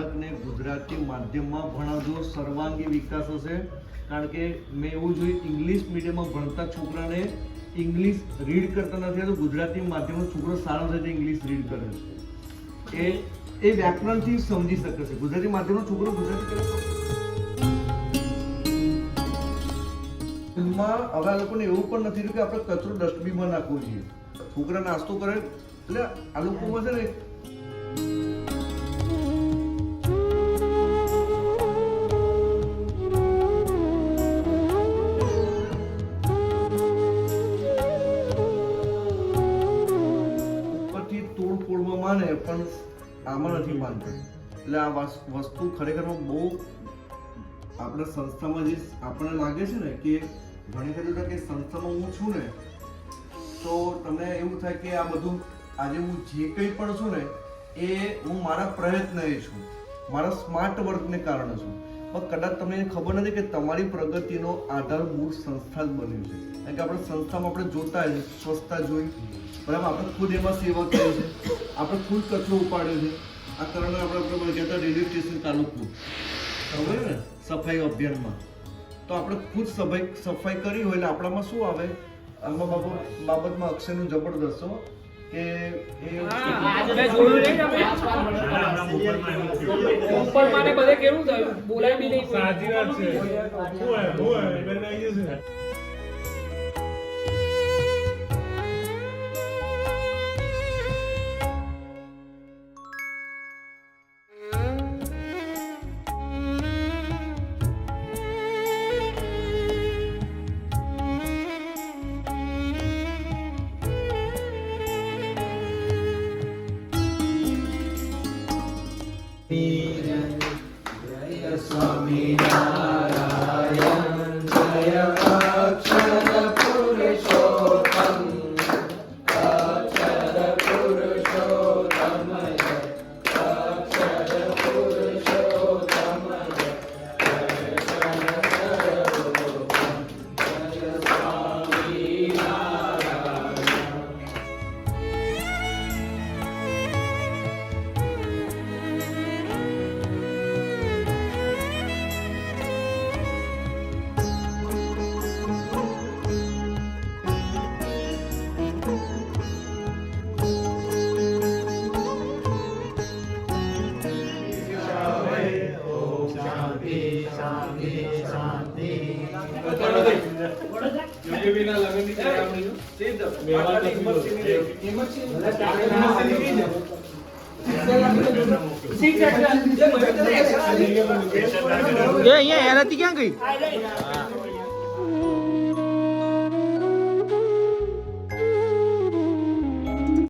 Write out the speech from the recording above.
બાળકને ગુજરાતી માધ્યમમાં ભણાવજો, સર્વાંગી વિકાસ હશે. કારણ કે મેં એવું જોયું, ઇંગ્લિશ મીડિયમમાં ભણતા છોકરાને ઇંગ્લિશ રીડ કરતા નથી, તો ગુજરાતી માધ્યમનો છોકરો સારો રીતે ઇંગ્લિશ રીડ કરે છે. એ વ્યાકરણથી સમજી શકે છે. ગુજરાતી માધ્યમનો છોકરો ગુજરાતી કરે સ્કૂલમાં હવે આ લોકોને એવું પણ નથી રહ્યું કે આપણે કચરો ડસ્ટબિનમાં નાખવો જોઈએ. છોકરા નાસ્તો કરે એટલે આ લોકોમાં છે ને ઉપરથી તોડફોડમાં માને પણ આમાં નથી માનતા. એટલે આ વસ્તુ ખરેખરમાં બહુ આપણા સંસ્થામાં જે આપણને લાગે છે ને કે ઘણી વખત કે સંસ્થામાં હું છું ને તો તમને એવું થાય કે આ બધું આજે હું જે કંઈ પણ છું ને એ હું મારા પ્રયત્ન છું, મારા સ્માર્ટ વર્કને કારણે છું. પણ કદાચ તમને ખબર નથી કે તમારી પ્રગતિનો આધાર મૂળ સંસ્થા જ બન્યું છે. કારણ કે આપણે સંસ્થામાં આપણે જોતા હોય સ્વચ્છતા જોઈ, બરાબર, આપણે ખુદ એમાં સેવા કરી છે, આપણે ખુદ કચરો ઉપાડ્યો છે. આ કારણે આપણે કહેતા રેલવે સ્ટેશન તાલુકનું ખબર ને સફાઈ અભિયાનમાં તો આપણે ખુદ સફાઈ કરી હોય એટલે આપણામાં શું આવે આમાં બાબતમાં અક્ષયનું જબરદસ્ત કે Swami Narayan Jaya Akshara Purushottam Akshara Purushottam Akshara Purushottam Jaya Swami Narayan. અહીંયા એનાથી ક્યાં ગઈ?